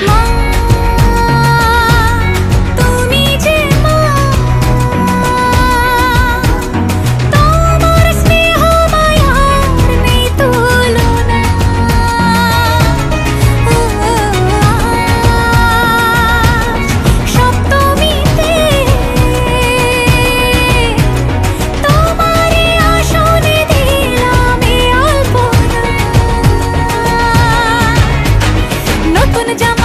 মা, তুমি যে মা, তোমার স্নেহ মায়ার নেই তুলনা। সপ্তমীতে তোমারে আসনে দিলাম এই আলপনা। নতুন জামা